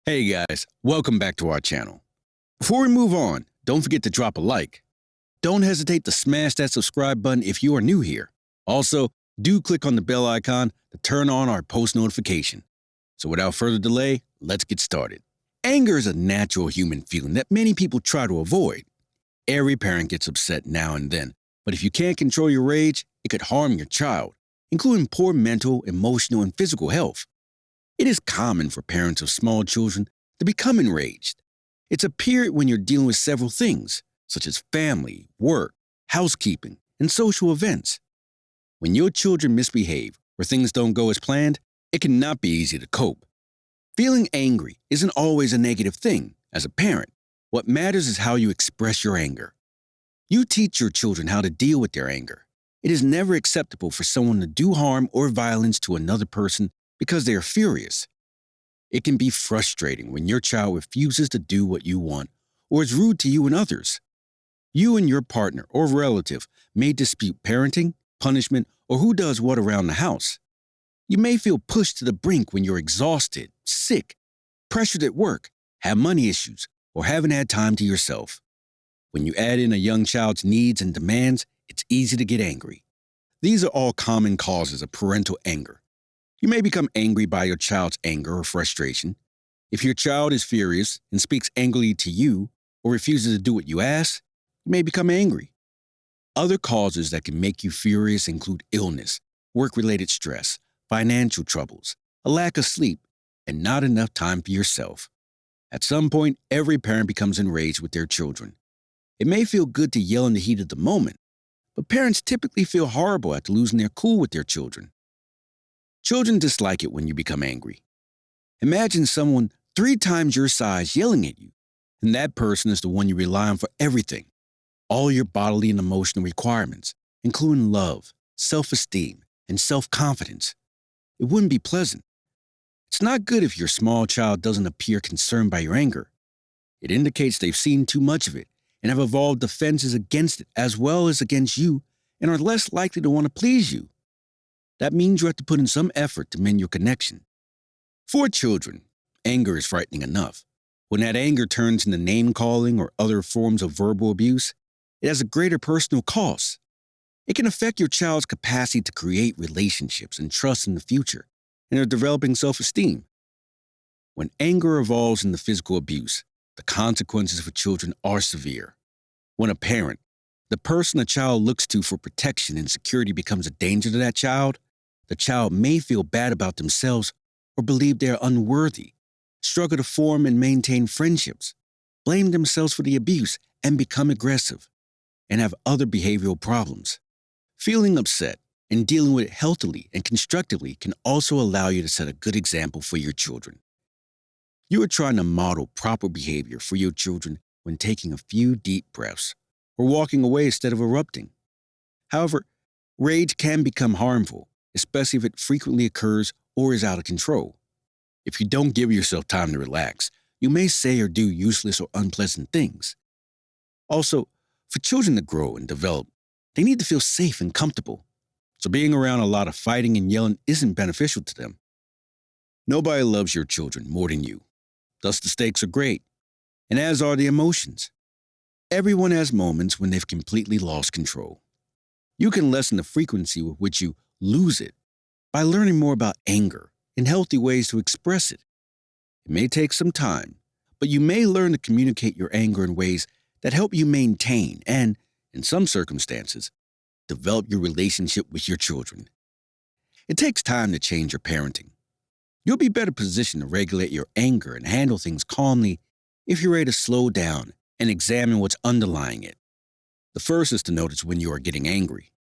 Hey guys, welcome back to our channel. Before we move on, don't forget to drop a like. Don't hesitate to smash that subscribe button if you are new here. Also, do click on the bell icon to turn on our post notification. So without further delay, let's get started. Anger is a natural human feeling that many people try to avoid. Every parent gets upset now and then, but if you can't control your rage, it could harm your child, including poor mental, emotional, and physical health. It is common for parents of small children to become enraged. It's a period when you're dealing with several things, such as family, work, housekeeping, and social events. When your children misbehave or things don't go as planned, it cannot be easy to cope. Feeling angry isn't always a negative thing. As a parent, what matters is how you express your anger. You teach your children how to deal with their anger. It is never acceptable for someone to do harm or violence to another person because they are furious. It can be frustrating when your child refuses to do what you want or is rude to you and others. You and your partner or relative may dispute parenting, punishment, or who does what around the house. You may feel pushed to the brink when you're exhausted, sick, pressured at work, have money issues, or haven't had time to yourself. When you add in a young child's needs and demands, it's easy to get angry. These are all common causes of parental anger. You may become angry by your child's anger or frustration. If your child is furious and speaks angrily to you or refuses to do what you ask, you may become angry. Other causes that can make you furious include illness, work-related stress, financial troubles, a lack of sleep, and not enough time for yourself. At some point, every parent becomes enraged with their children. It may feel good to yell in the heat of the moment, but parents typically feel horrible after losing their cool with their children. Children dislike it when you become angry. Imagine someone 3 times your size yelling at you, and that person is the one you rely on for everything. All your bodily and emotional requirements, including love, self-esteem, and self-confidence. It wouldn't be pleasant. It's not good if your small child doesn't appear concerned by your anger. It indicates they've seen too much of it and have evolved defenses against it as well as against you and are less likely to want to please you. That means you have to put in some effort to mend your connection. For children, anger is frightening enough. When that anger turns into name-calling or other forms of verbal abuse, it has a greater personal cost. It can affect your child's capacity to create relationships and trust in the future, and their developing self-esteem. When anger evolves into physical abuse, the consequences for children are severe. When a parent, the person a child looks to for protection and security, becomes a danger to that child, the child may feel bad about themselves or believe they are unworthy, struggle to form and maintain friendships, blame themselves for the abuse and become aggressive, and have other behavioral problems. Feeling upset and dealing with it healthily and constructively can also allow you to set a good example for your children. You are trying to model proper behavior for your children when taking a few deep breaths or walking away instead of erupting. However, rage can become harmful, especially if it frequently occurs or is out of control. If you don't give yourself time to relax, you may say or do useless or unpleasant things. Also, for children to grow and develop, they need to feel safe and comfortable. So being around a lot of fighting and yelling isn't beneficial to them. Nobody loves your children more than you. Thus the stakes are great, and as are the emotions. Everyone has moments when they've completely lost control. You can lessen the frequency with which you lose it by learning more about anger and healthy ways to express it. It may take some time, but you may learn to communicate your anger in ways that help you maintain and, in some circumstances, develop your relationship with your children. It takes time to change your parenting. You'll be better positioned to regulate your anger and handle things calmly if you're ready to slow down and examine what's underlying it. The first is to notice when you are getting angry.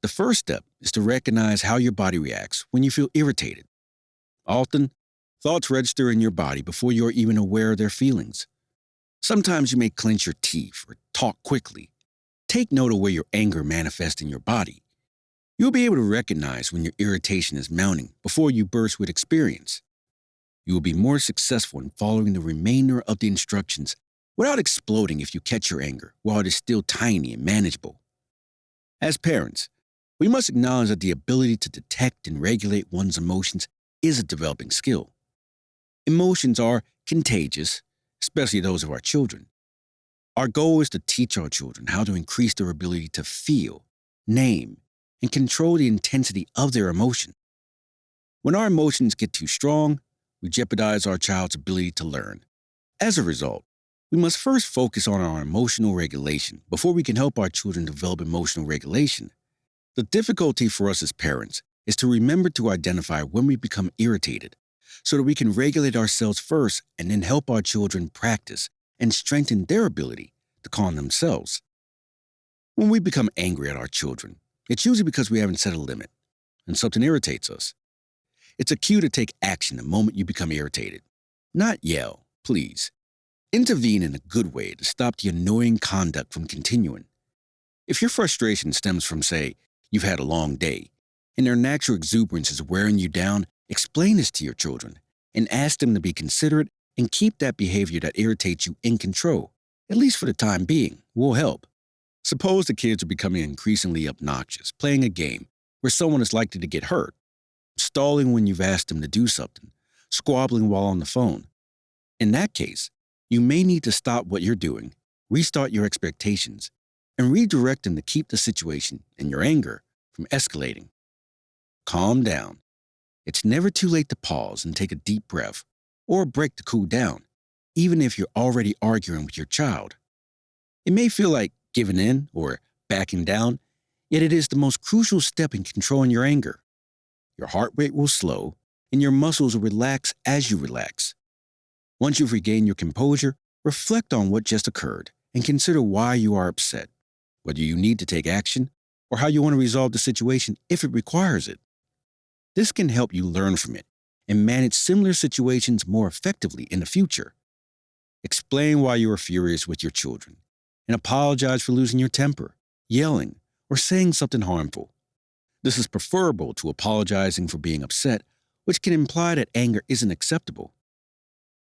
The first step is to recognize how your body reacts when you feel irritated. Often, thoughts register in your body before you're even aware of their feelings. Sometimes you may clench your teeth or talk quickly. Take note of where your anger manifests in your body. You'll be able to recognize when your irritation is mounting before you burst with experience. You will be more successful in following the remainder of the instructions without exploding if you catch your anger while it is still tiny and manageable. As parents, we must acknowledge that the ability to detect and regulate one's emotions is a developing skill. Emotions are contagious, especially those of our children. Our goal is to teach our children how to increase their ability to feel, name, and control the intensity of their emotion. When our emotions get too strong, we jeopardize our child's ability to learn. As a result, we must first focus on our emotional regulation before we can help our children develop emotional regulation. The difficulty for us as parents is to remember to identify when we become irritated so that we can regulate ourselves first and then help our children practice and strengthen their ability to calm themselves. When we become angry at our children, it's usually because we haven't set a limit and something irritates us. It's a cue to take action the moment you become irritated. Not yell, please. Intervene in a good way to stop the annoying conduct from continuing. If your frustration stems from, say, you've had a long day, and their natural exuberance is wearing you down, explain this to your children and ask them to be considerate and keep that behavior that irritates you in control, at least for the time being, will help. Suppose the kids are becoming increasingly obnoxious, playing a game where someone is likely to get hurt, stalling when you've asked them to do something, squabbling while on the phone. In that case, you may need to stop what you're doing, restart your expectations, and redirect them to keep the situation and your anger from escalating. Calm down. It's never too late to pause and take a deep breath, or a break to cool down, even if you're already arguing with your child. It may feel like giving in or backing down, yet it is the most crucial step in controlling your anger. Your heart rate will slow, and your muscles will relax as you relax. Once you've regained your composure, reflect on what just occurred and consider why you are upset, whether you need to take action, or how you want to resolve the situation if it requires it. This can help you learn from it and manage similar situations more effectively in the future. Explain why you are furious with your children and apologize for losing your temper, yelling, or saying something harmful. This is preferable to apologizing for being upset, which can imply that anger isn't acceptable.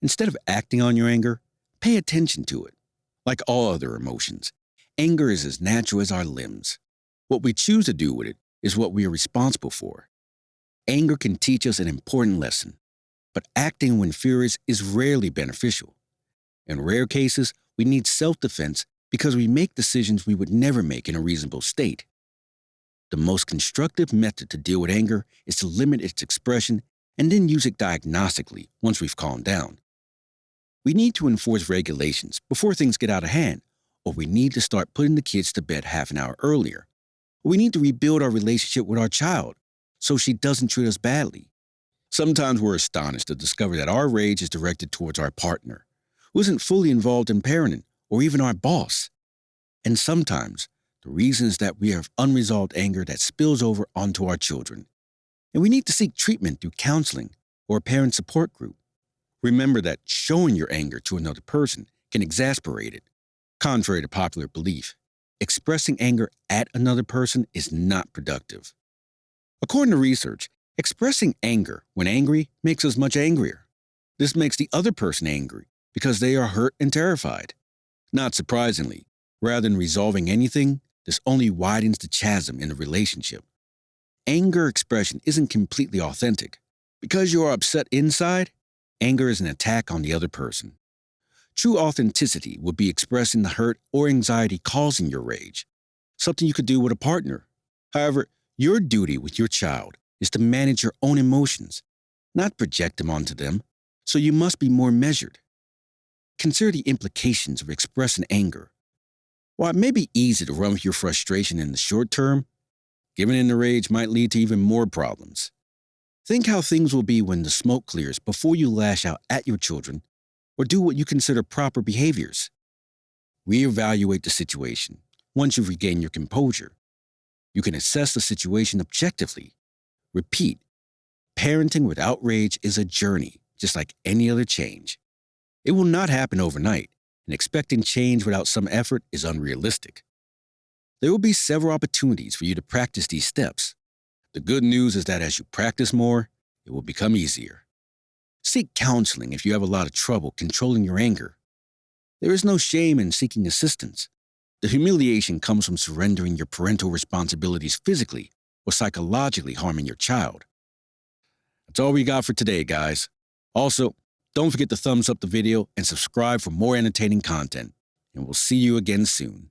Instead of acting on your anger, pay attention to it. Like all other emotions, anger is as natural as our limbs. What we choose to do with it is what we are responsible for. Anger can teach us an important lesson, but acting when furious is rarely beneficial. In rare cases, we need self-defense because we make decisions we would never make in a reasonable state. The most constructive method to deal with anger is to limit its expression and then use it diagnostically once we've calmed down. We need to enforce regulations before things get out of hand, or we need to start putting the kids to bed half an hour earlier. We need to rebuild our relationship with our child so she doesn't treat us badly. Sometimes we're astonished to discover that our rage is directed towards our partner, who isn't fully involved in parenting, or even our boss. And sometimes the reason is that we have unresolved anger that spills over onto our children, and we need to seek treatment through counseling or a parent support group. Remember that showing your anger to another person can exasperate it. Contrary to popular belief, expressing anger at another person is not productive. According to research, expressing anger when angry makes us much angrier. This makes the other person angry because they are hurt and terrified. Not surprisingly, rather than resolving anything, this only widens the chasm in the relationship. Anger expression isn't completely authentic. Because you are upset inside, anger is an attack on the other person. True authenticity would be expressing the hurt or anxiety causing your rage, something you could do with a partner. However, your duty with your child is to manage your own emotions, not project them onto them, so you must be more measured. Consider the implications of expressing anger. While it may be easy to run with your frustration in the short term, giving in to rage might lead to even more problems. Think how things will be when the smoke clears before you lash out at your children or do what you consider proper behaviors. Reevaluate the situation once you've regained your composure. You can assess the situation objectively. Repeat, parenting without rage is a journey, just like any other change. It will not happen overnight, and expecting change without some effort is unrealistic. There will be several opportunities for you to practice these steps. The good news is that as you practice more, it will become easier. Seek counseling if you have a lot of trouble controlling your anger. There is no shame in seeking assistance. The humiliation comes from surrendering your parental responsibilities physically or psychologically harming your child. That's all we got for today, guys. Also, Don't forget to thumbs up the video and subscribe for more entertaining content. And we'll see you again soon.